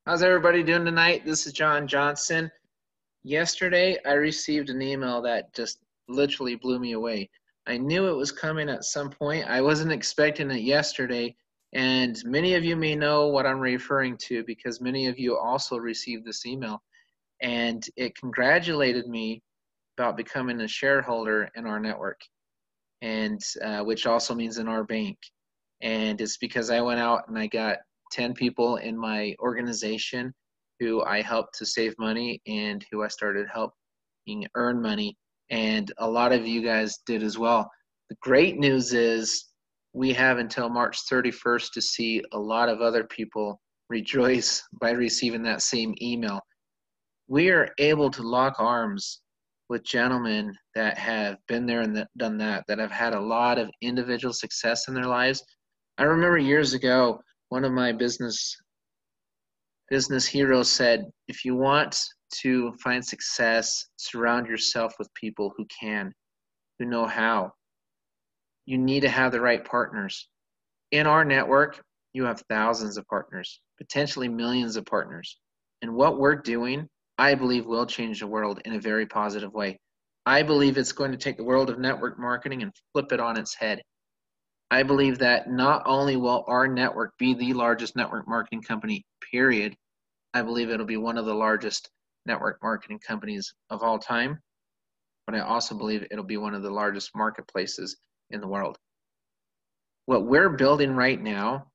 How's everybody doing tonight? This is John Johnson. Yesterday, I received an email that just literally blew me away. I knew it was coming at some point. I wasn't expecting it yesterday, and many of you may know what I'm referring to because many of you also received this email, and it congratulated me about becoming a shareholder in our network, and which also means in our bank. And it's because I went out and I got 10 people in my organization who I helped to save money and who I started helping earn money. And a lot of you guys did as well. The great news is we have until March 31st to see a lot of other people rejoice by receiving that same email. We are able to lock arms with gentlemen that have been there and done that have had a lot of individual success in their lives. I remember years ago, one of my business heroes said, if you want to find success, surround yourself with people who can, who know how. You need to have the right partners. In our network, you have thousands of partners, potentially millions of partners. And what we're doing, I believe, will change the world in a very positive way. I believe it's going to take the world of network marketing and flip it on its head. I believe that not only will our network be the largest network marketing company, period, I believe it'll be one of the largest network marketing companies of all time, but I also believe it'll be one of the largest marketplaces in the world. What we're building right now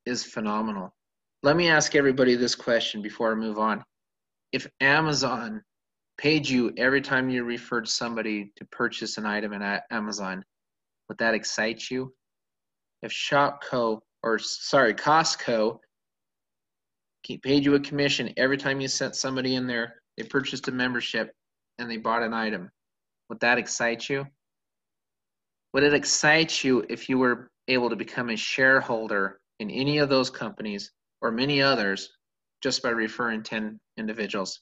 is phenomenal. Let me ask everybody this question before I move on. If Amazon paid you every time you referred somebody to purchase an item at Amazon, would that excite you? If Costco paid you a commission every time you sent somebody in there, they purchased a membership and they bought an item, would that excite you? Would it excite you if you were able to become a shareholder in any of those companies or many others just by referring 10 individuals,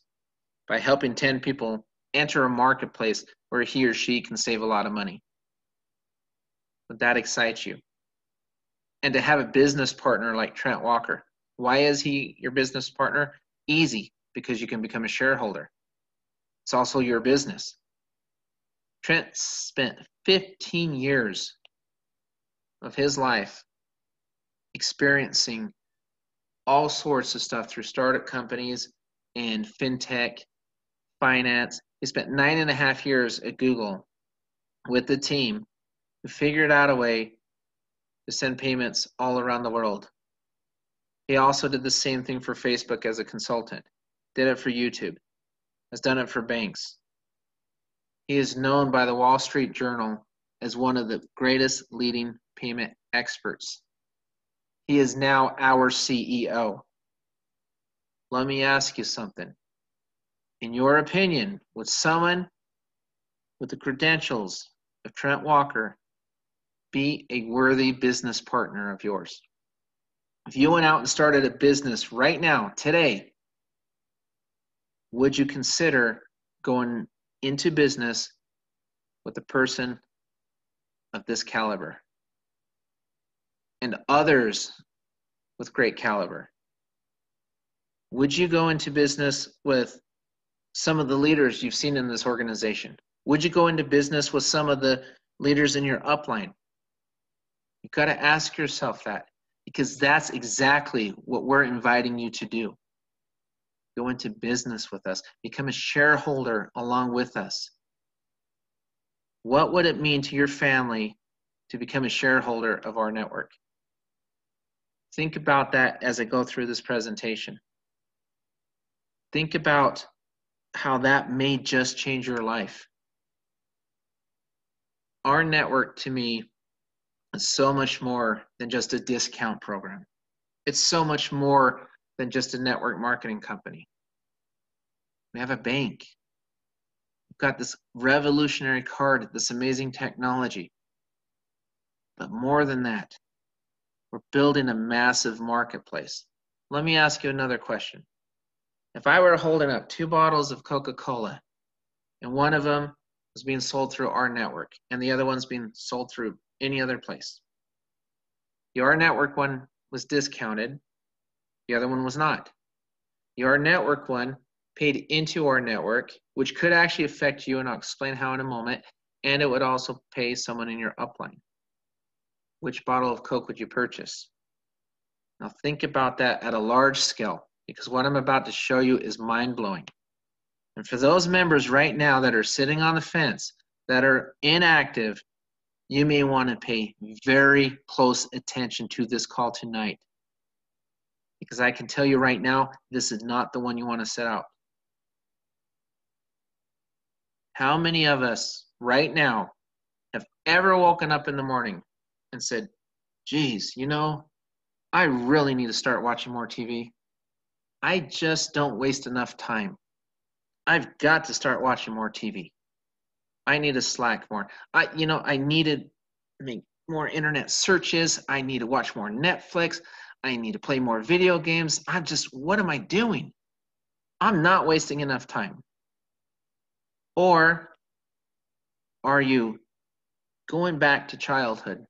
by helping 10 people enter a marketplace where he or she can save a lot of money? Would that excite you? And to have a business partner like Trent Walker. Why is he your business partner? Easy, because you can become a shareholder. It's also your business. Trent spent 15 years of his life experiencing all sorts of stuff through startup companies and fintech, finance. He spent 9.5 years at Google with the team who figured out a way to send payments all around the world. He also did the same thing for Facebook as a consultant, did it for YouTube, has done it for banks. He is known by the Wall Street Journal as one of the greatest leading payment experts. He is now our CEO. Let me ask you something. In your opinion, would someone with the credentials of Trent Walker be a worthy business partner of yours? If you went out and started a business right now, today, would you consider going into business with a person of this caliber and others with great caliber? Would you go into business with some of the leaders you've seen in this organization? Would you go into business with some of the leaders in your upline? You've got to ask yourself that, because that's exactly what we're inviting you to do. Go into business with us. Become a shareholder along with us. What would it mean to your family to become a shareholder of our network? Think about that as I go through this presentation. Think about how that may just change your life. Our network, to me, is so much more than just a discount program. It's so much more than just a network marketing company. We have a bank. We've got this revolutionary card, this amazing technology. But more than that, we're building a massive marketplace. Let me ask you another question. If I were holding up 2 bottles of Coca-Cola, and one of them was being sold through our network, and the other one's being sold through any other place, the our network one was discounted, the other one was not. Your network one paid into our network, which could actually affect you, and I'll explain how in a moment, and it would also pay someone in your upline. Which bottle of Coke would you purchase? Now think about that at a large scale, because what I'm about to show you is mind-blowing. And for those members right now that are sitting on the fence, that are inactive, you may want to pay very close attention to this call tonight. Because I can tell you right now, this is not the one you want to set out. How many of us right now have ever woken up in the morning and said, geez, you know, I really need to start watching more TV. I just don't waste enough time. I've got to start watching more TV. I need to Slack more. I need to make more internet searches. I need to watch more Netflix. I need to play more video games. What am I doing? I'm not wasting enough time. Or are you going back to childhood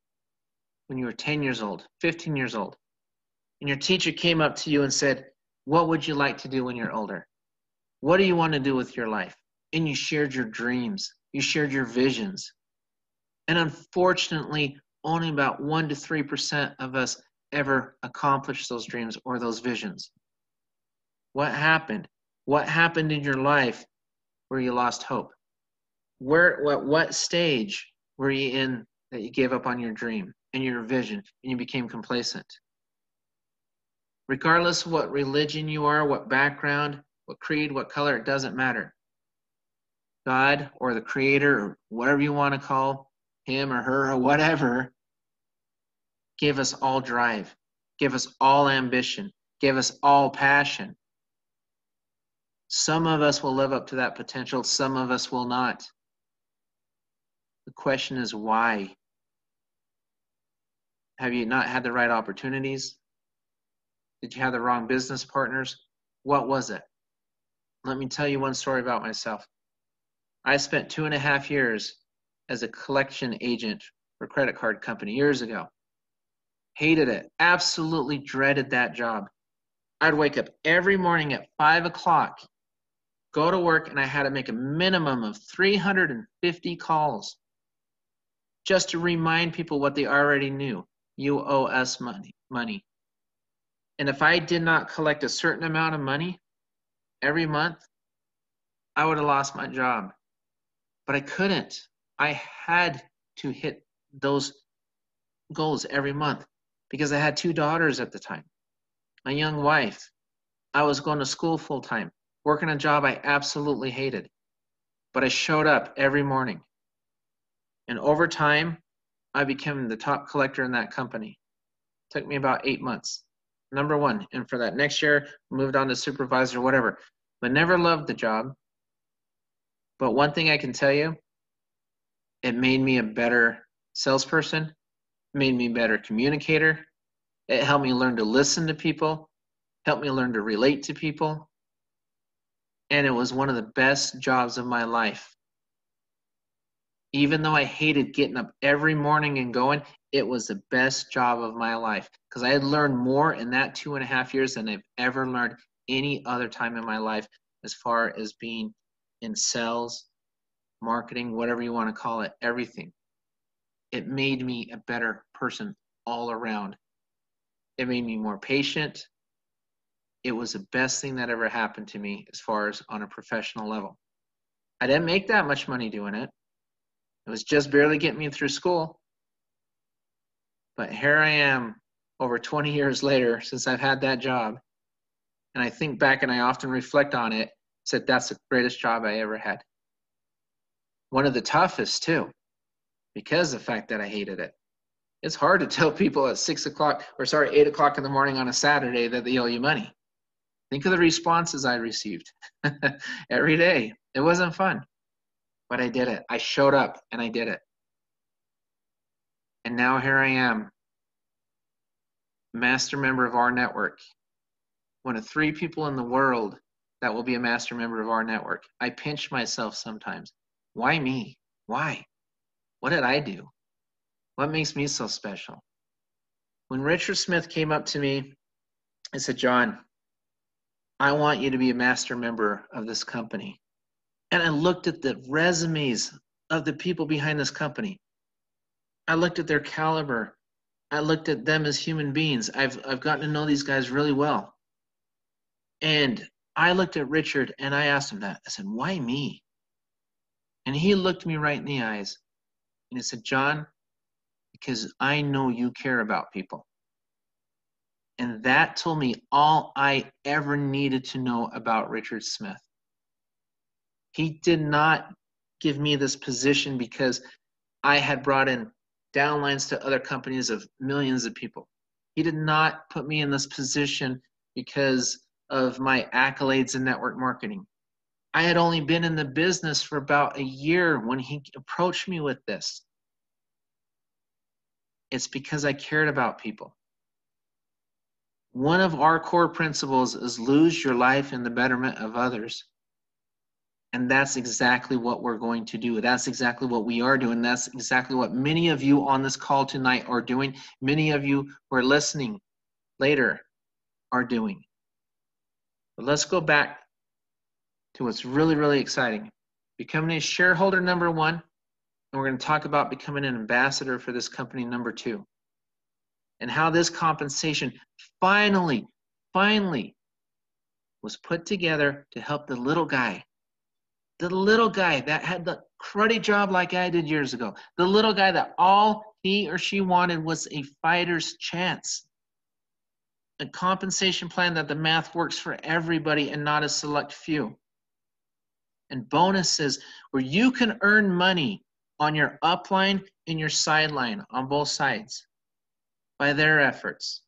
when you were 10 years old, 15 years old, and your teacher came up to you and said, what would you like to do when you're older? What do you want to do with your life? And you shared your dreams. You shared your visions. And unfortunately, only about 1% to 3% of us ever accomplish those dreams or those visions. What happened? What happened in your life where you lost hope? What stage were you in that you gave up on your dream and your vision and you became complacent? Regardless of what religion you are, what background, what creed, what color, it doesn't matter. God or the Creator or whatever you want to call him or her or whatever, give us all drive, give us all ambition, give us all passion. Some of us will live up to that potential, some of us will not. The question is why? Have you not had the right opportunities? Did you have the wrong business partners? What was it? Let me tell you one story about myself. I spent 2.5 years as a collection agent for a credit card company years ago. Hated it. Absolutely dreaded that job. I'd wake up every morning at 5 o'clock, go to work, and I had to make a minimum of 350 calls just to remind people what they already knew. You owe us money. And if I did not collect a certain amount of money every month, I would have lost my job. But I couldn't. I had to hit those goals every month because I had 2 daughters at the time, a young wife. I was going to school full time, working a job I absolutely hated. But I showed up every morning. And over time, I became the top collector in that company. It took me about 8 months. Number one. And for that next year, moved on to supervisor, whatever. But never loved the job. But one thing I can tell you, it made me a better salesperson, made me a better communicator. It helped me learn to listen to people, helped me learn to relate to people. And it was one of the best jobs of my life. Even though I hated getting up every morning and going, it was the best job of my life because I had learned more in that 2.5 years than I've ever learned any other time in my life as far as being in sales, marketing, whatever you want to call it, everything. It made me a better person all around. It made me more patient. It was the best thing that ever happened to me as far as on a professional level. I didn't make that much money doing it. It was just barely getting me through school. But here I am over 20 years later since I've had that job. And I think back and I often reflect on it, said that's the greatest job I ever had. One of the toughest too, because of the fact that I hated it. It's hard to tell people at 8 o'clock in the morning on a Saturday that they owe you money. Think of the responses I received every day. It wasn't fun, but I did it. I showed up and I did it. And now here I am, master member of our network. One of 3 people in the world that will be a master member of our network. I pinch myself sometimes. Why me? Why? What did I do? What makes me so special? When Richard Smith came up to me and said, John, I want you to be a master member of this company. And I looked at the resumes of the people behind this company. I looked at their caliber. I looked at them as human beings. I've gotten to know these guys really well. And I looked at Richard and I asked him that. I said, why me? And he looked me right in the eyes and he said, John, because I know you care about people. And that told me all I ever needed to know about Richard Smith. He did not give me this position because I had brought in downlines to other companies of millions of people. He did not put me in this position because of my accolades in network marketing. I had only been in the business for about a year when he approached me with this. It's because I cared about people. One of our core principles is lose your life in the betterment of others. And that's exactly what we're going to do. That's exactly what we are doing. That's exactly what many of you on this call tonight are doing. Many of you who are listening later are doing. But let's go back to what's really, really exciting. Becoming a shareholder, number one, and we're going to talk about becoming an ambassador for this company, number two, and how this compensation finally was put together to help the little guy that had the cruddy job like I did years ago, the little guy that all he or she wanted was a fighter's chance, a compensation plan that the math works for everybody and not a select few, and bonuses where you can earn money on your upline and your sideline on both sides by their efforts.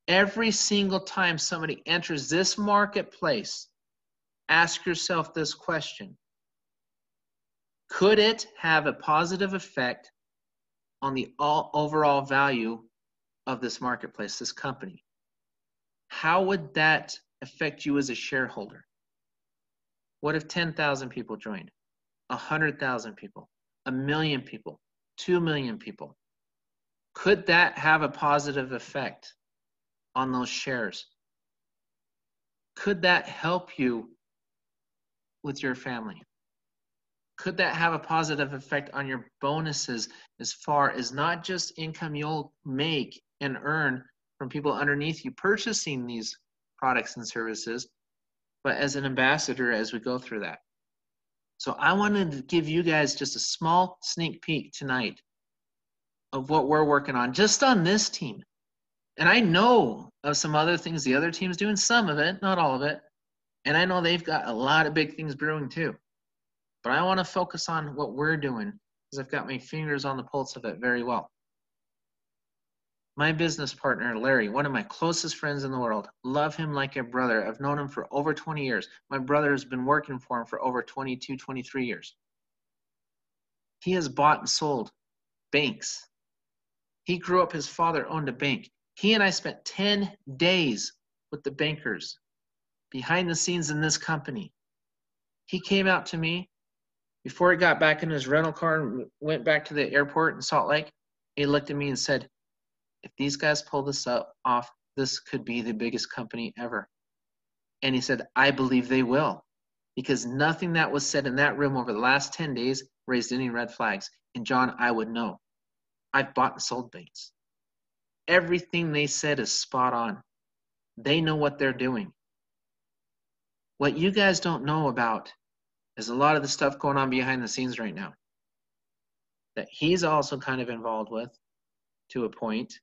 Every single time somebody enters this marketplace, ask yourself this question. Could it have a positive effect on the overall value of this marketplace, this company? How would that affect you as a shareholder? What if 10,000 people joined? 100,000 people? 1 million people? 2 million people? Could that have a positive effect on those shares? Could that help you with your family? Could that have a positive effect on your bonuses as far as not just income you'll make and earn from people underneath you purchasing these products and services, but as an ambassador as we go through that? So I wanted to give you guys just a small sneak peek tonight of what we're working on just on this team. And I know of some other things the other team's doing, some of it, not all of it. And I know they've got a lot of big things brewing too. But I want to focus on what we're doing because I've got my fingers on the pulse of it very well. My business partner, Larry, one of my closest friends in the world, love him like a brother. I've known him for over 20 years. My brother has been working for him for over 22, 23 years. He has bought and sold banks. He grew up, his father owned a bank. He and I spent 10 days with the bankers behind the scenes in this company. He came out to me before he got back in his rental car and went back to the airport in Salt Lake. He looked at me and said, if these guys pull this off, this could be the biggest company ever. And he said, I believe they will, because nothing that was said in that room over the last 10 days raised any red flags. And John, I would know. I've bought and sold banks. Everything they said is spot on. They know what they're doing. What you guys don't know about is a lot of the stuff going on behind the scenes right now that he's also kind of involved with to a point.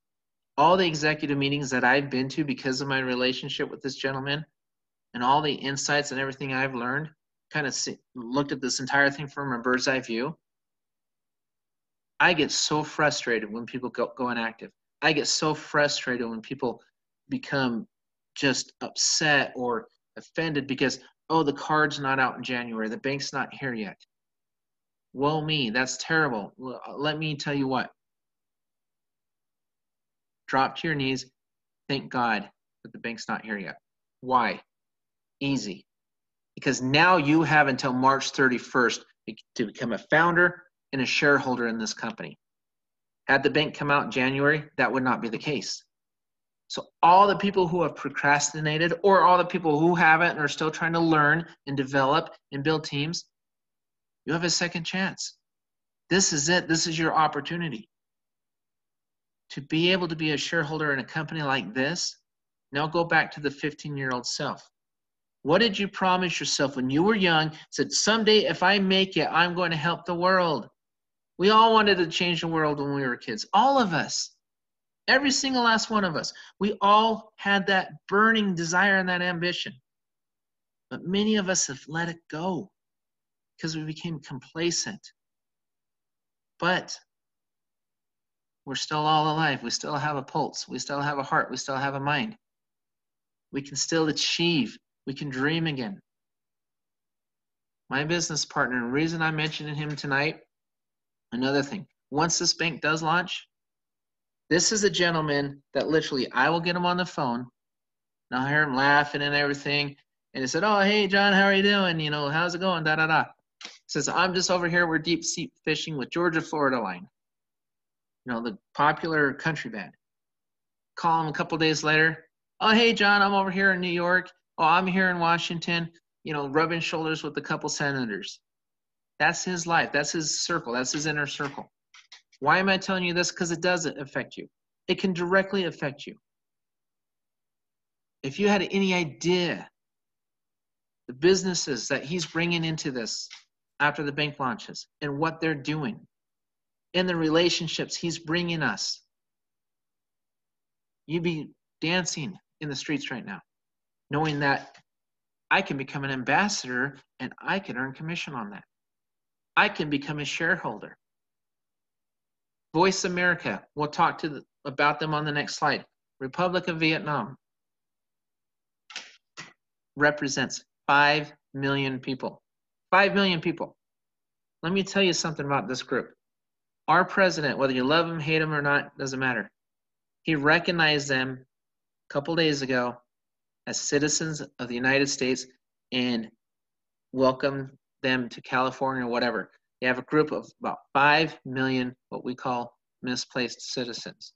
All the executive meetings that I've been to because of my relationship with this gentleman and all the insights and everything I've learned, kind of looked at this entire thing from a bird's eye view. I get so frustrated when people go inactive. I get so frustrated when people become just upset or offended because, oh, the card's not out in January. The bank's not here yet. Woe me, that's terrible. Well, let me tell you what. Drop to your knees. Thank God that the bank's not here yet. Why? Easy. Because now you have until March 31st to become a founder and a shareholder in this company. Had the bank come out in January, that would not be the case. So all the people who have procrastinated, or all the people who haven't and are still trying to learn and develop and build teams, you have a second chance. This is it. This is your opportunity. To be able to be a shareholder in a company like this, now go back to the 15-year-old self. What did you promise yourself when you were young? Said, someday if I make it, I'm going to help the world. We all wanted to change the world when we were kids. All of us. Every single last one of us. We all had that burning desire and that ambition. But many of us have let it go because we became complacent. But we're still all alive. We still have a pulse. We still have a heart. We still have a mind. We can still achieve. We can dream again. My business partner, and the reason I'm mentioning him tonight, another thing, once this bank does launch, this is a gentleman that literally, I will get him on the phone, and I'll hear him laughing and everything, and he said, oh, hey, John, how are you doing? You know, how's it going? Da-da-da. He says, I'm just over here, we're deep sea fishing with Georgia Florida Line. You know, the popular country band. Call him a couple days later, oh, hey, John, I'm over here in New York. Oh, I'm here in Washington, you know, rubbing shoulders with a couple senators. That's his life. That's his circle. That's his inner circle. Why am I telling you this? Because it does affect you. It can directly affect you. If you had any idea the businesses that he's bringing into this after the bank launches and what they're doing and the relationships he's bringing us, you'd be dancing in the streets right now, knowing that I can become an ambassador and I can earn commission on that. I can become a shareholder. Voice America, we'll talk about them on the next slide. Republic of Vietnam represents 5 million people. 5 million people. Let me tell you something about this group. Our president, whether you love him, hate him, or not, doesn't matter. He recognized them a couple days ago as citizens of the United States and welcomed them to California or whatever. They have a group of about 5 million, what we call misplaced citizens.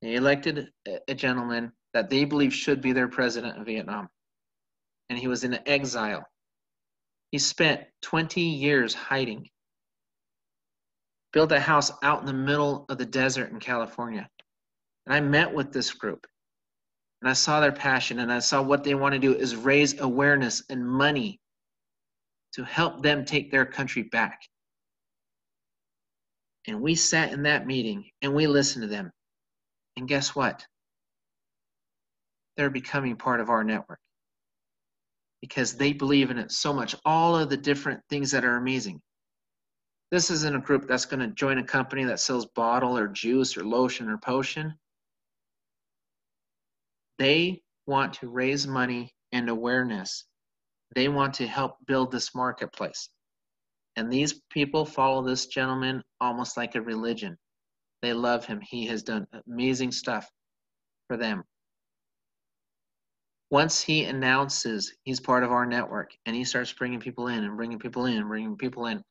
They elected a gentleman that they believe should be their president of Vietnam. And he was in exile. He spent 20 years hiding. Built a house out in the middle of the desert in California. And I met with this group. And I saw their passion, and I saw what they want to do is raise awareness and money to help them take their country back. And we sat in that meeting, and we listened to them. And guess what? They're becoming part of our network because they believe in it so much. All of the different things that are amazing. This isn't a group that's going to join a company that sells bottle or juice or lotion or potion. They want to raise money and awareness. They want to help build this marketplace. And these people follow this gentleman almost like a religion. They love him. He has done amazing stuff for them. Once he announces he's part of our network and he starts bringing people in and bringing people in and bringing people in,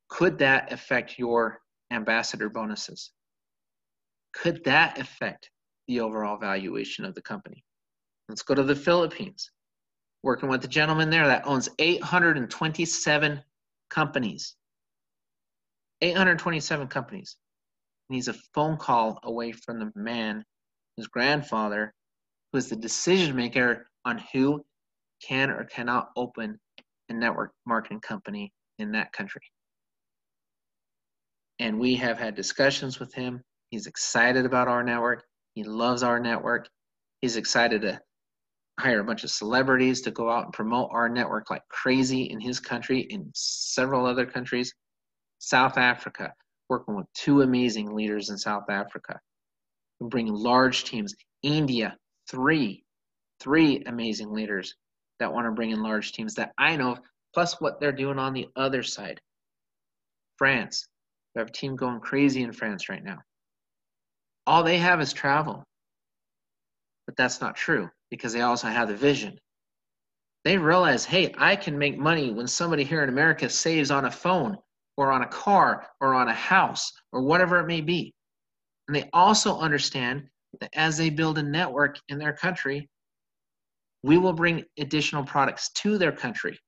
could that affect your ambassador bonuses? Could that affect the overall valuation of the company? Let's go to the Philippines. Working with a gentleman there that owns 827 companies. 827 companies. And he's a phone call away from the man, his grandfather, who is the decision maker on who can or cannot open a network marketing company in that country. And we have had discussions with him. He's excited about our network. He loves our network. He's excited to hire a bunch of celebrities to go out and promote our network like crazy in his country, in several other countries. South Africa, working with 2 amazing leaders in South Africa. We bring large teams. India, 3 amazing leaders that want to bring in large teams that I know of, plus what they're doing on the other side. France, we have a team going crazy in France right now. All they have is travel. But that's not true because they also have the vision. They realize, hey, I can make money when somebody here in America saves on a phone or on a car or on a house or whatever it may be. And they also understand that as they build a network in their country, we will bring additional products to their country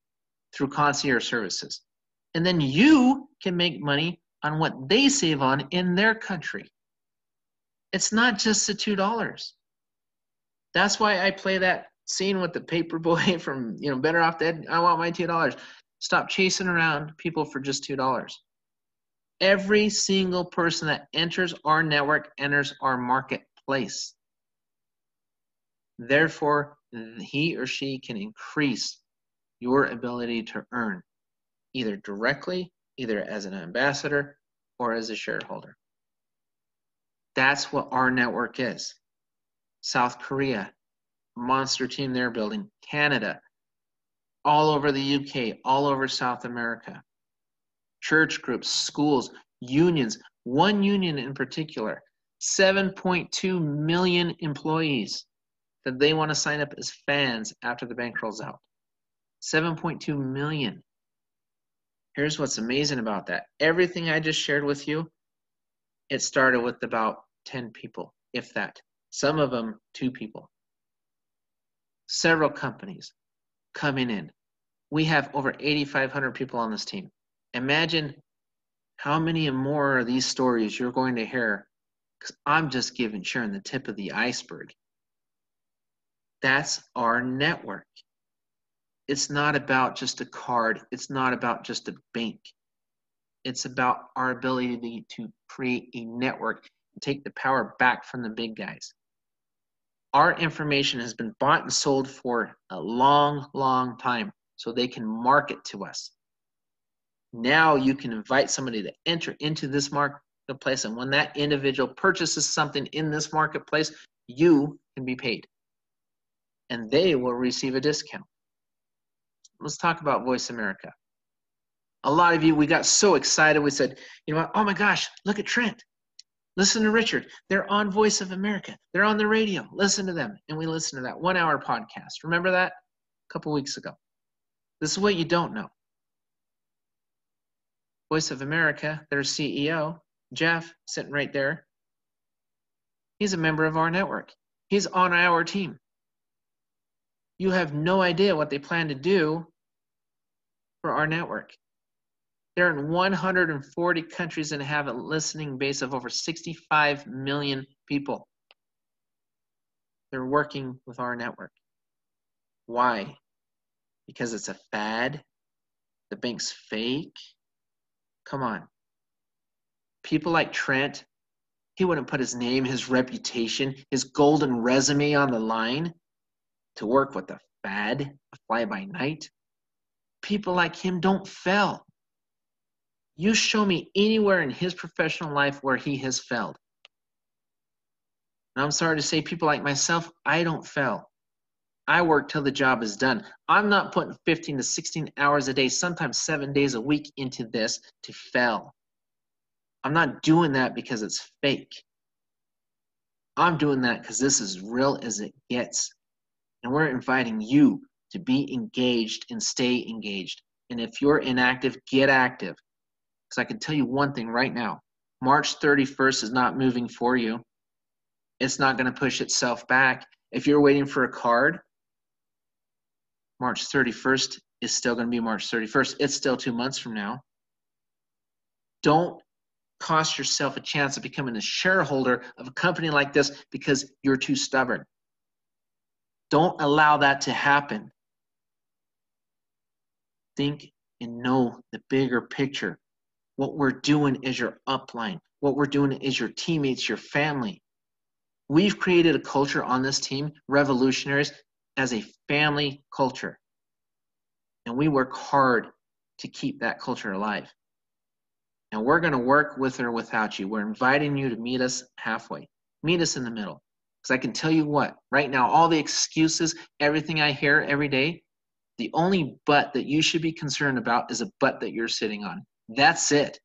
through concierge services. And then you can make money on what they save on in their country. It's not just the $2. That's why I play that scene with the paper boy from, Better Off Dead. I want my $2. Stop chasing around people for just $2. Every single person that enters our network enters our marketplace. Therefore, he or she can increase your ability to earn, either directly, either as an ambassador, or as a shareholder. That's what our network is. South Korea, monster team they're building. Canada, all over the UK, all over South America. Church groups, schools, unions, one union in particular, 7.2 million employees that they want to sign up as fans after the bank rolls out. 7.2 million. Here's what's amazing about that. Everything I just shared with you, it started with about 10 people, if that. Some of them 2 people. Several companies coming in. We have over 8,500 people on this team. Imagine how many more of these stories you're going to hear, because I'm just sharing the tip of the iceberg. That's our network. It's not about just a card. It's not about just a bank. It's about our ability to create a network and take the power back from the big guys. Our information has been bought and sold for a long, long time, so they can market to us. Now you can invite somebody to enter into this marketplace, and when that individual purchases something in this marketplace, you can be paid, and they will receive a discount. Let's talk about Voice America. A lot of you, we got so excited. We said, you know what? Oh my gosh, look at Trent. Listen to Richard. They're on Voice of America. They're on the radio. Listen to them. And we listened to that 1-hour podcast. Remember that? A couple weeks ago. This is what you don't know. Voice of America, their CEO, Jeff, sitting right there. He's a member of our network. He's on our team. You have no idea what they plan to do for our network. They're in 140 countries and have a listening base of over 65 million people. They're working with our network. Why? Because it's a fad? The bank's fake? Come on. People like Trent, he wouldn't put his name, his reputation, his golden resume on the line to work with a fad, a fly-by-night. People like him don't fail. You show me anywhere in his professional life where he has failed. And I'm sorry to say, people like myself, I don't fail. I work till the job is done. I'm not putting 15 to 16 hours a day, sometimes 7 days a week into this to fail. I'm not doing that because it's fake. I'm doing that because this is real as it gets. And we're inviting you to be engaged and stay engaged. And if you're inactive, get active. Because I can tell you one thing right now. March 31st is not moving for you. It's not going to push itself back. If you're waiting for a card, March 31st is still going to be March 31st. It's still 2 months from now. Don't cost yourself a chance of becoming a shareholder of a company like this because you're too stubborn. Don't allow that to happen. Think and know the bigger picture. What we're doing is your upline. What we're doing is your teammates, your family. We've created a culture on this team, Revolutionaries, as a family culture. And we work hard to keep that culture alive. And we're going to work with or without you. We're inviting you to meet us halfway. Meet us in the middle. Because I can tell you what, right now, all the excuses, everything I hear every day, the only butt that you should be concerned about is a butt that you're sitting on. That's it.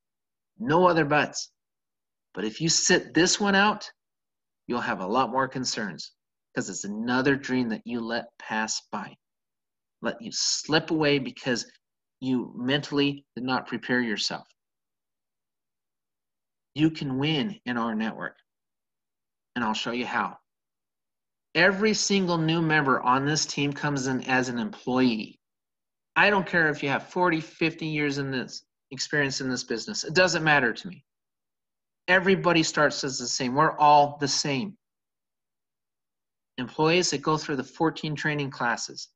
No other butts. But if you sit this one out, you'll have a lot more concerns because it's another dream that you let pass by. Let you slip away because you mentally did not prepare yourself. You can win in our network. and I'll show you how. Every single new member on this team comes in as an employee. I don't care if you have 40, 50 years in this experience in this business. It doesn't matter to me. Everybody starts as the same. We're all the same. Employees that go through the 14 training classes,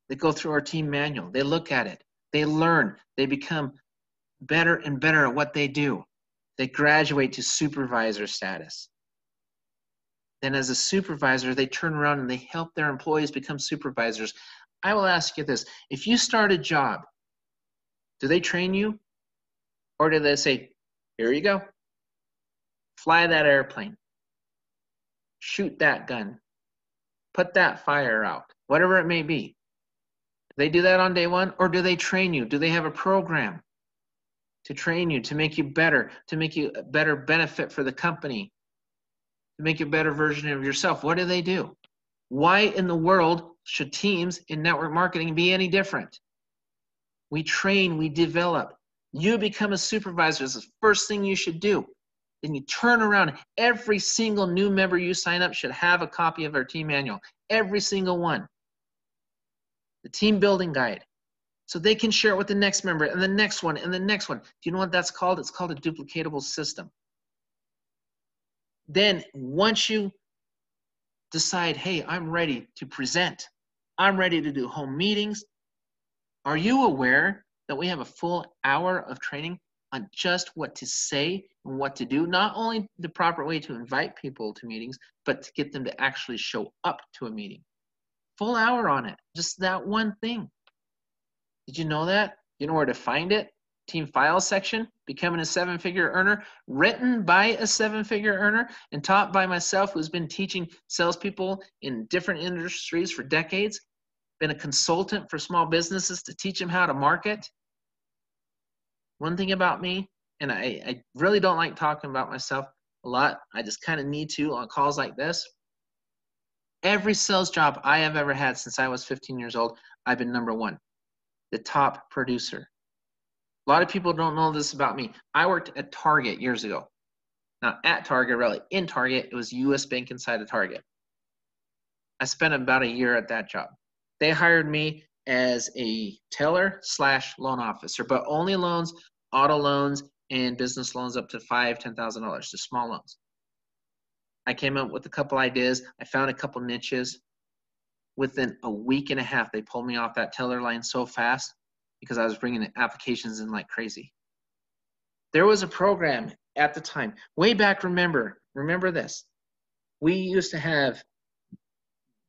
they go through our team manual, they look at it, they learn, they become better and better at what they do. They graduate to supervisor status. Then as a supervisor, they turn around and they help their employees become supervisors. I will ask you this. If you start a job, do they train you? Or do they say, here you go, fly that airplane, shoot that gun, put that fire out, whatever it may be? Do they do that on day one? Or do they train you? Do they have a program to train you, to make you better, to make you a better benefit for the company, to make you a better version of yourself? What do they do? Why in the world should teams in network marketing be any different? We train, we develop. You become a supervisor. It's the first thing you should do. Then you turn around. Every single new member you sign up should have a copy of our team manual. Every single one. The team building guide. So they can share it with the next member and the next one and the next one. Do you know what that's called? It's called a duplicatable system. Then once you decide, hey, I'm ready to present, I'm ready to do home meetings, are you aware that we have a full hour of training on just what to say and what to do? Not only the proper way to invite people to meetings, but to get them to actually show up to a meeting. Full hour on it, just that one thing. Did you know that? You know where to find it? Team Files section, Becoming a 7-Figure Earner, written by a 7-figure earner and taught by myself, who's been teaching salespeople in different industries for decades, been a consultant for small businesses to teach them how to market. One thing about me, and I really don't like talking about myself a lot, I just kind of need to on calls like this. Every sales job I have ever had since I was 15 years old, I've been number one, the top producer. A lot of people don't know this about me. I worked at Target years ago. Not at Target, really. In Target, it was US Bank inside of Target. I spent about a year at that job. They hired me as a teller / loan officer, but only loans, auto loans, and business loans up to $5,000, $10,000, just small loans. I came up with a couple ideas. I found a couple niches. Within a week and a half, they pulled me off that teller line so fast because I was bringing applications in like crazy. There was a program at the time, way back, remember this. We used to have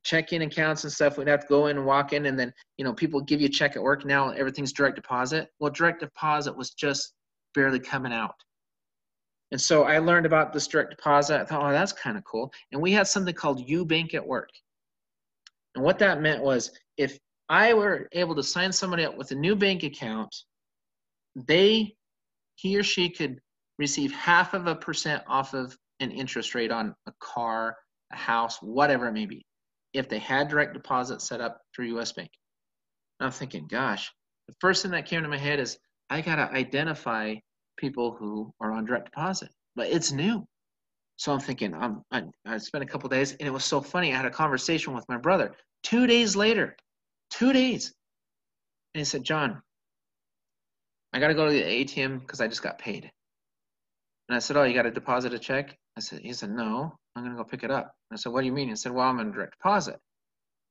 check-in accounts and stuff. We'd have to go in and walk in, and then, people give you a check at work. Now everything's direct deposit. Well, direct deposit was just barely coming out. And so I learned about this direct deposit. I thought, oh, that's kind of cool. And we had something called U-Bank at work. And what that meant was if I were able to sign somebody up with a new bank account, he or she could receive 0.5% off of an interest rate on a car, a house, whatever it may be, if they had direct deposit set up through US Bank. And I'm thinking, gosh, the first thing that came to my head is I got to identify people who are on direct deposit, but it's new. So I'm thinking, I spent a couple days, and it was so funny. I had a conversation with my brother 2 days later, 2 days. And he said, John, I got to go to the ATM because I just got paid. And I said, oh, you got to deposit a check? He said, no, I'm going to go pick it up. And I said, what do you mean? He said, well, I'm on direct deposit.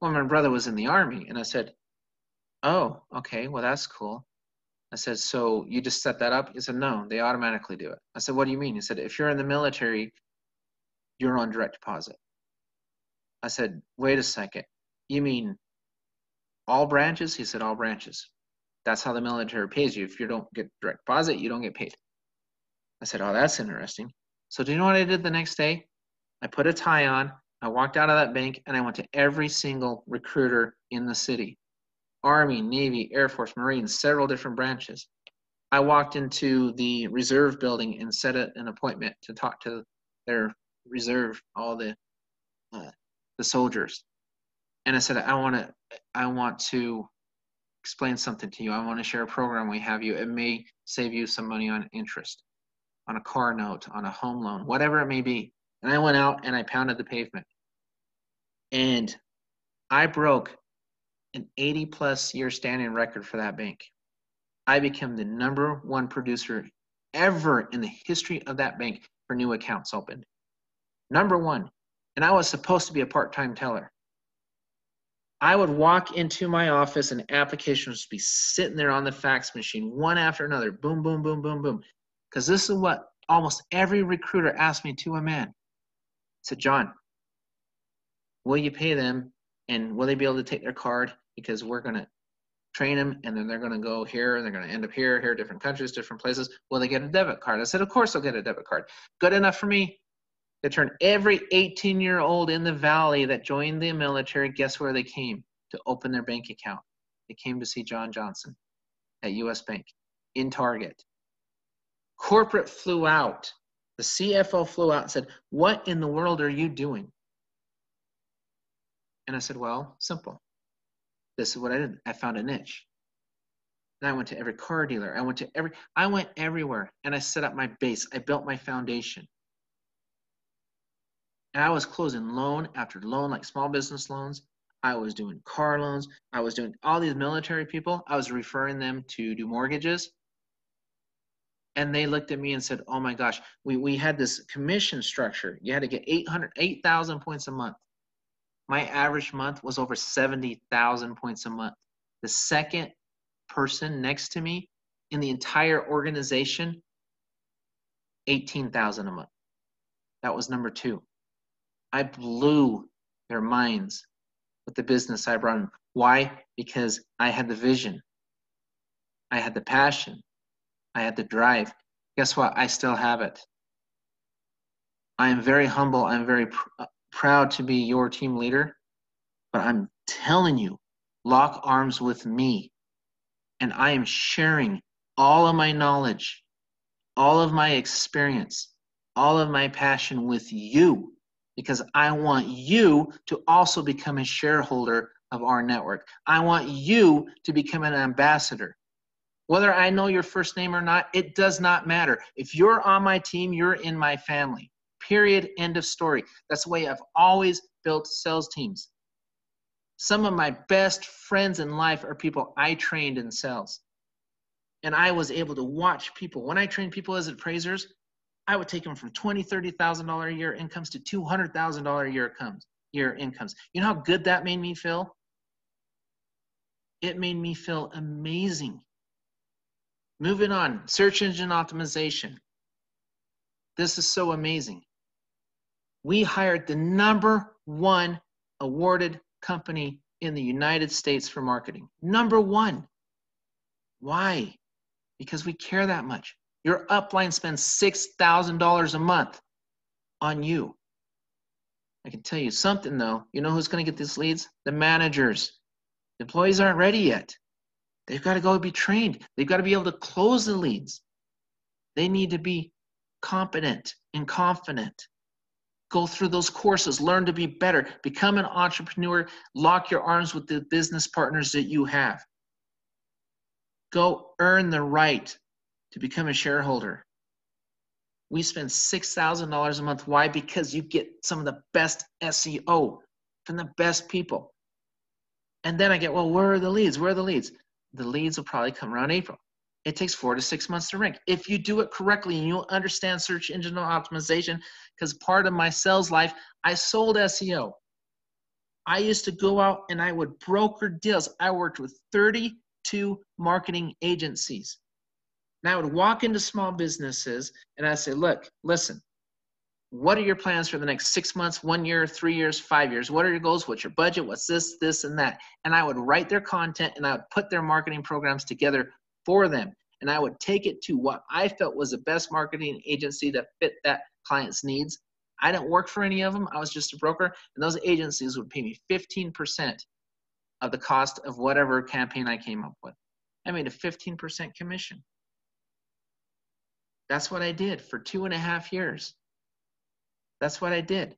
Well, my brother was in the Army. And I said, oh, okay, well, that's cool. I said, so you just set that up? He said, no, they automatically do it. I said, what do you mean? He said, if you're in the military, you're on direct deposit. I said, wait a second. You mean all branches? He said, all branches. That's how the military pays you. If you don't get direct deposit, you don't get paid. I said, oh, that's interesting. So do you know what I did the next day? I put a tie on, I walked out of that bank, and I went to every single recruiter in the city. Army, Navy, Air Force, Marines, several different branches. I walked into the reserve building and set an appointment to talk to their reserve, all the soldiers. And I said, I want to explain something to you. I want to share a program we have you. It may save you some money on interest, on a car note, on a home loan, whatever it may be. And I went out and I pounded the pavement. And I broke an 80-plus year standing record for that bank. I became the #1 producer ever in the history of that bank for new accounts opened. #1. And I was supposed to be a part-time teller. I would walk into my office and applications would be sitting there on the fax machine, one after another, boom, boom, boom, boom, boom. Because this is what almost every recruiter asked me to a man. Said, John, will you pay them and will they be able to take their card? Because we're going to train them and then they're going to go here and they're going to end up here, different countries, different places. Will they get a debit card? I said, of course they'll get a debit card. Good enough for me. They turned every 18-year-old in the valley that joined the military, guess where they came to open their bank account? They came to see John Johnson at U.S. Bank in Target. Corporate flew out. The CFO flew out and said, what in the world are you doing? And I said, well, simple. This is what I did. I found a niche. And I went to every car dealer. I went everywhere and I set up my base. I built my foundation. And I was closing loan after loan, like small business loans. I was doing car loans. I was doing all these military people. I was referring them to do mortgages. And they looked at me and said, oh my gosh, we had this commission structure. You had to get 8,000 points a month. My average month was over 70,000 points a month. The second person next to me in the entire organization, 18,000 a month. That was #2. I blew their minds with the business I brought in. Why? Because I had the vision. I had the passion. I had the drive. Guess what? I still have it. I am very humble. I'm very proud to be your team leader. But I'm telling you, lock arms with me. And I am sharing all of my knowledge, all of my experience, all of my passion with you. Because I want you to also become a shareholder of our network. I want you to become an ambassador. Whether I know your first name or not, it does not matter. If you're on my team, you're in my family. Period. End of story. That's the way I've always built sales teams. Some of my best friends in life are people I trained in sales. And I was able to watch people. When I trained people as appraisers, I would take them from $20,000, $30,000 a year incomes to $200,000 a year incomes. You know how good that made me feel? It made me feel amazing. Moving on, search engine optimization. This is so amazing. We hired the #1 awarded company in the United States for marketing. #1. Why? Because we care that much. Your upline spends $6,000 a month on you. I can tell you something though. You know who's going to get these leads? The managers. The employees aren't ready yet. They've got to go be trained. They've got to be able to close the leads. They need to be competent and confident. Go through those courses, learn to be better, become an entrepreneur, lock your arms with the business partners that you have. Go earn the right to become a shareholder. We spend $6,000 a month. Why? Because you get some of the best SEO from the best people. And then I get, well, where are the leads? Where are the leads? The leads will probably come around April. It takes 4 to 6 months to rank. If you do it correctly and you'll understand search engine optimization, because part of my sales life, I sold SEO. I used to go out and I would broker deals. I worked with 32 marketing agencies. And I would walk into small businesses and I'd say, look, listen, what are your plans for the next 6 months, 1 year, 3 years, 5 years? What are your goals? What's your budget? What's this, this, and that? And I would write their content and I would put their marketing programs together for them. And I would take it to what I felt was the best marketing agency that fit that client's needs. I didn't work for any of them. I was just a broker. And those agencies would pay me 15% of the cost of whatever campaign I came up with. I made a 15% commission. That's what I did for 2.5 years. That's what I did.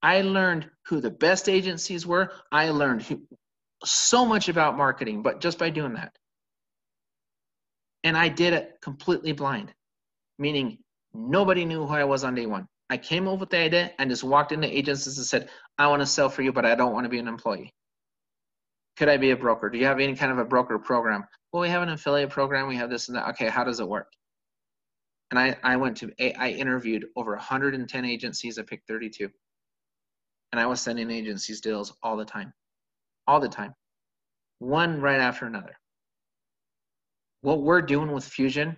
I learned who the best agencies were. I learned so much about marketing, but just by doing that. And I did it completely blind, meaning nobody knew who I was on day one. I came up with the idea and just walked into agencies and said, I want to sell for you, but I don't want to be an employee. Could I be a broker? Do you have any kind of a broker program? Well, we have an affiliate program. We have this and that. Okay, how does it work? And I interviewed over 110 agencies. I picked 32. And I was sending agencies deals all the time. All the time. One right after another. What we're doing with Fusion,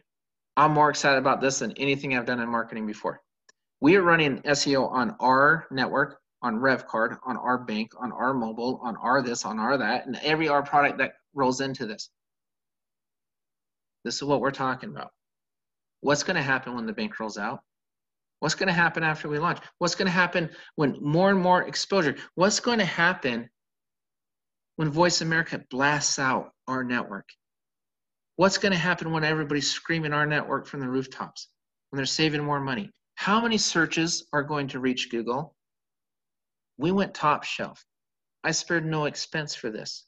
I'm more excited about this than anything I've done in marketing before. We are running SEO on our network, on RevCard, on our bank, on our mobile, on our this, on our that, and every our product that rolls into this. This is what we're talking about. What's going to happen when the bank rolls out? What's going to happen after we launch? What's going to happen when more and more exposure? What's going to happen when Voice America blasts out our network? What's going to happen when everybody's screaming our network from the rooftops, when they're saving more money? How many searches are going to reach Google? We went top shelf. I spared no expense for this.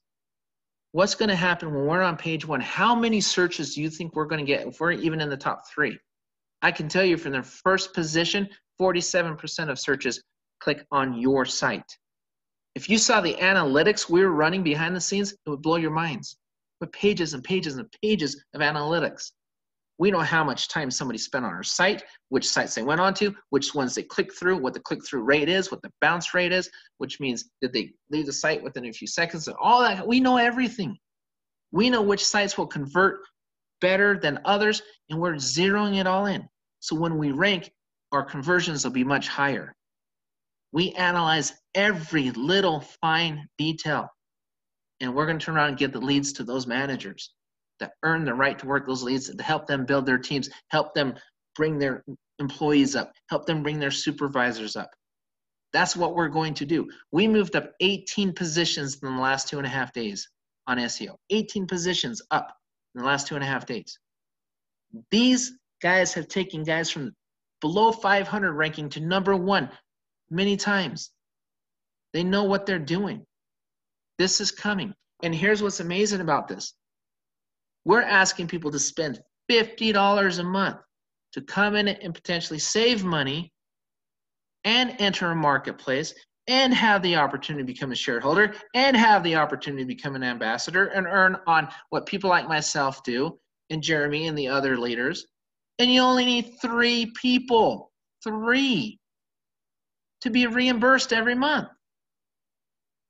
What's going to happen when we're on page 1? How many searches do you think we're going to get if we're even in the top 3? I can tell you from the first position, 47% of searches click on your site. If you saw the analytics we were running behind the scenes, it would blow your minds. But pages and pages and pages of analytics. We know how much time somebody spent on our site, which sites they went onto, which ones they clicked through, what the click-through rate is, what the bounce rate is, which means did they leave the site within a few seconds, and all that. We know everything. We know which sites will convert better than others, and we're zeroing it all in. So when we rank, our conversions will be much higher. We analyze every little fine detail, and we're going to turn around and give the leads to those managers that earn the right to work those leads, to help them build their teams, help them bring their employees up, help them bring their supervisors up. That's what we're going to do. We moved up 18 positions in the last 2.5 days on SEO. 18 positions up in the last 2.5 days. These guys have taken guys from below 500 ranking to number 1 many times. They know what they're doing. This is coming. And here's what's amazing about this. We're asking people to spend $50 a month to come in and potentially save money and enter a marketplace and have the opportunity to become a shareholder and have the opportunity to become an ambassador and earn on what people like myself do and Jeremy and the other leaders. And you only need 3 people, 3, to be reimbursed every month.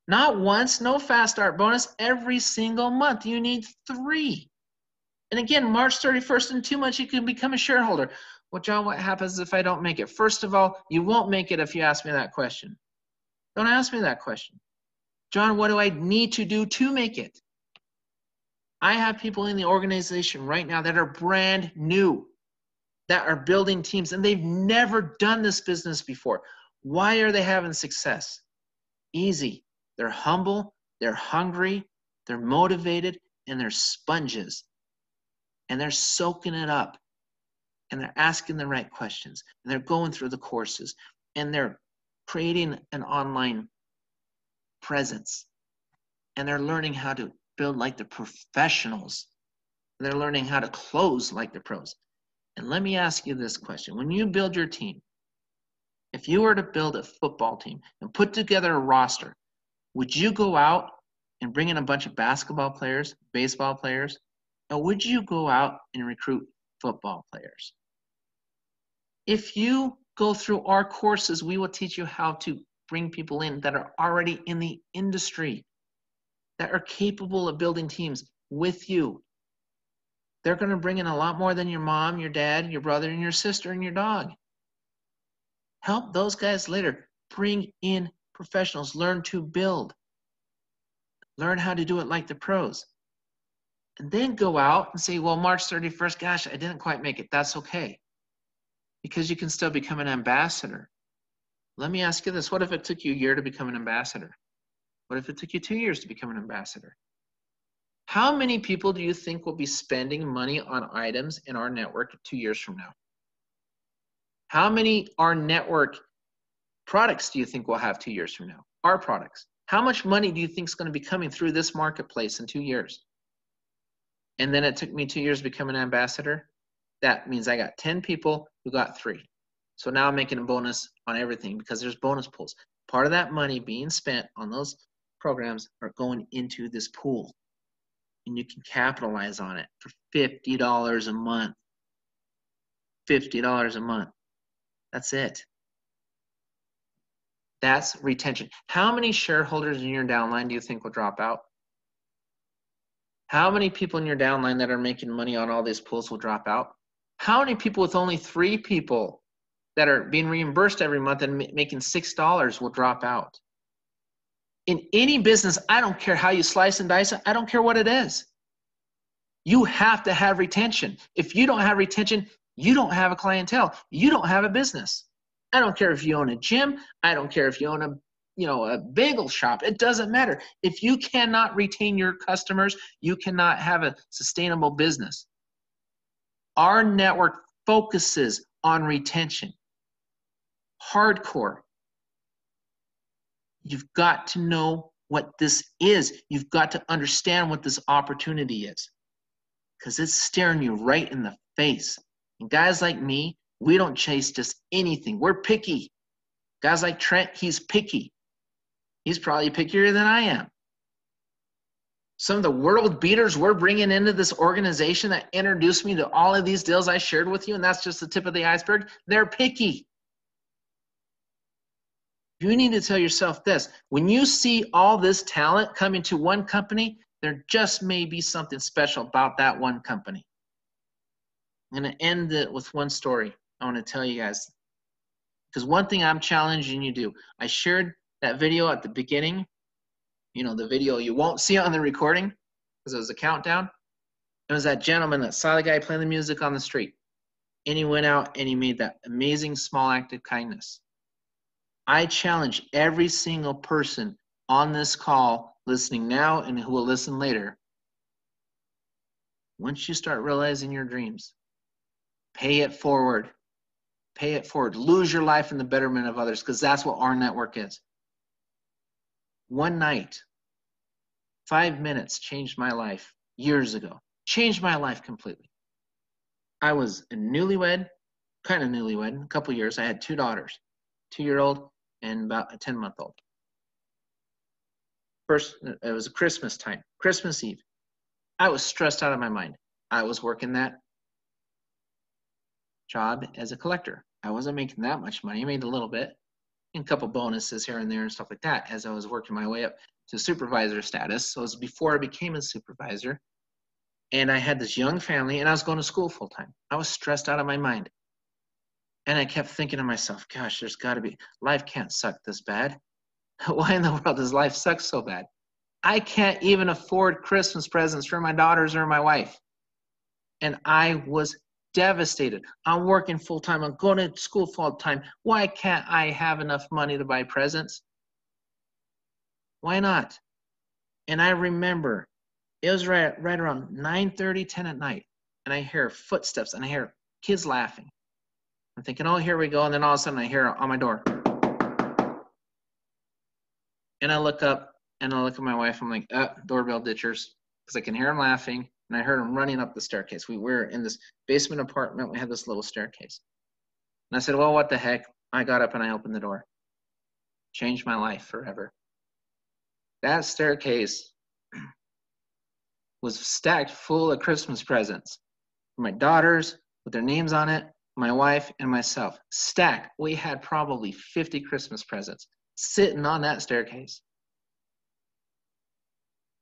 Not once, no fast start bonus, every single month. You need 3. And again, March 31st, in 2 months, you can become a shareholder. Well, John, what happens if I don't make it? First of all, you won't make it if you ask me that question. Don't ask me that question. John, what do I need to do to make it? I have people in the organization right now that are brand new, that are building teams, and they've never done this business before. Why are they having success? Easy. They're humble, they're hungry, they're motivated, and they're sponges. And they're soaking it up. And they're asking the right questions. And they're going through the courses. And they're creating an online presence. And they're learning how to build like the professionals. And they're learning how to close like the pros. And let me ask you this question. When you build your team, if you were to build a football team and put together a roster, would you go out and bring in a bunch of basketball players, baseball players, or would you go out and recruit football players? If you go through our courses, we will teach you how to bring people in that are already in the industry, that are capable of building teams with you. They're going to bring in a lot more than your mom, your dad, your brother, and your sister, and your dog. Help those guys later. Bring in professionals. Learn to build. Learn how to do it like the pros. And then go out and say, well, March 31st, gosh, I didn't quite make it. That's okay. Because you can still become an ambassador. Let me ask you this. What if it took you a year to become an ambassador? What if it took you 2 years to become an ambassador? How many people do you think will be spending money on items in our network 2 years from now? How many our network products do you think we'll have 2 years from now? Our products. How much money do you think is going to be coming through this marketplace in 2 years? And then it took me 2 years to become an ambassador. That means I got 10 people who got 3. So now I'm making a bonus on everything because there's bonus pools. Part of that money being spent on those programs are going into this pool. And you can capitalize on it for $50 a month. $50 a month. That's it. That's retention. How many shareholders in your downline do you think will drop out? How many people in your downline that are making money on all these pools will drop out? How many people with only 3 people that are being reimbursed every month and making $6 will drop out? In any business, I don't care how you slice and dice it, I don't care what it is. You have to have retention. If you don't have retention, you don't have a clientele. You don't have a business. I don't care if you own a gym. I don't care if you own a bagel shop. It doesn't matter. If you cannot retain your customers, you cannot have a sustainable business. Our network focuses on retention. Hardcore. You've got to know what this is. You've got to understand what this opportunity is, because it's staring you right in the face. And guys like me, we don't chase just anything. We're picky. Guys like Trent, he's picky. He's probably pickier than I am. Some of the world beaters we're bringing into this organization that introduced me to all of these deals I shared with you, and that's just the tip of the iceberg, they're picky. You need to tell yourself this. When you see all this talent coming to one company, there just may be something special about that one company. I'm going to end it with one story I want to tell you guys. Because one thing I'm challenging you to do, I shared that video at the beginning, the video you won't see on the recording because it was a countdown. It was that gentleman that saw the guy playing the music on the street. And he went out and he made that amazing small act of kindness. I challenge every single person on this call, listening now and who will listen later. Once you start realizing your dreams, pay it forward. Pay it forward. Lose your life in the betterment of others, because that's what our network is. One night, 5 minutes changed my life years ago. Changed my life completely. I was a newlywed, a couple years. I had 2 daughters, 2-year-old and about a 10-month-old. First, it was Christmas time, Christmas Eve. I was stressed out of my mind. I was working that job as a collector. I wasn't making that much money. I made a little bit, and a couple bonuses here and there and stuff like that as I was working my way up to supervisor status. So it was before I became a supervisor. And I had this young family, and I was going to school full time. I was stressed out of my mind. And I kept thinking to myself, gosh, there's got to be, life can't suck this bad. Why in the world does life suck so bad? I can't even afford Christmas presents for my daughters or my wife. And I was devastated. I'm working full time. I'm going to school full time. Why can't I have enough money to buy presents? Why not? And I remember it was right around 9:30, 10 at night, and I hear footsteps and I hear kids laughing. I'm thinking, oh, here we go. And then all of a sudden I hear on my door. And I look up and I look at my wife. I'm like, doorbell ditchers, because I can hear them laughing. And I heard them running up the staircase. We were in this basement apartment. We had this little staircase. And I said, well, what the heck? I got up and I opened the door. Changed my life forever. That staircase was stacked full of Christmas presents for my daughters with their names on it, my wife and myself. Stacked. We had probably 50 Christmas presents sitting on that staircase.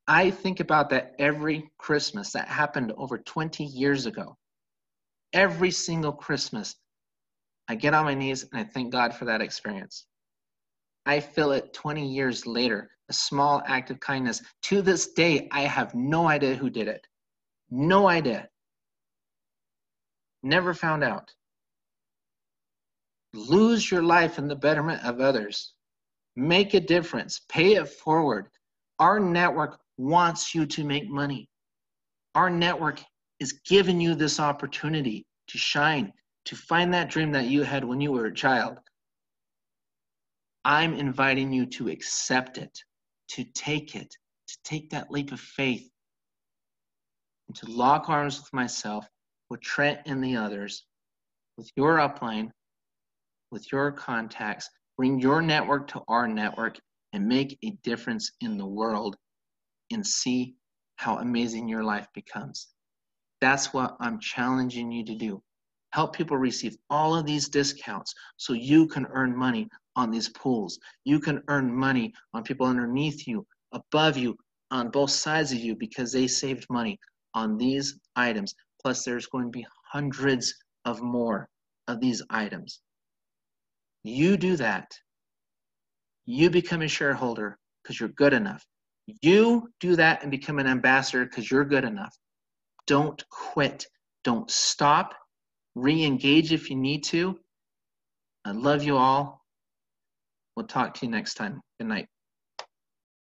I think about that every Christmas. That happened over 20 years ago. Every single Christmas, I get on my knees and I thank God for that experience. I feel it 20 years later, a small act of kindness. To this day, I have no idea who did it. No idea. Never found out. Lose your life in the betterment of others. Make a difference. Pay it forward. Our network wants you to make money. Our network is giving you this opportunity to shine, to find that dream that you had when you were a child. I'm inviting you to accept it, to take that leap of faith, and to lock arms with myself, with Trent and the others, with your upline, with your contacts, bring your network to our network, and make a difference in the world and see how amazing your life becomes. That's what I'm challenging you to do. Help people receive all of these discounts so you can earn money on these pools. You can earn money on people underneath you, above you, on both sides of you, because they saved money on these items. Plus, there's going to be hundreds of more of these items. You do that. You become a shareholder because you're good enough. You do that and become an ambassador because you're good enough. Don't quit. Don't stop. Re-engage if you need to. I love you all. We'll talk to you next time. Good night.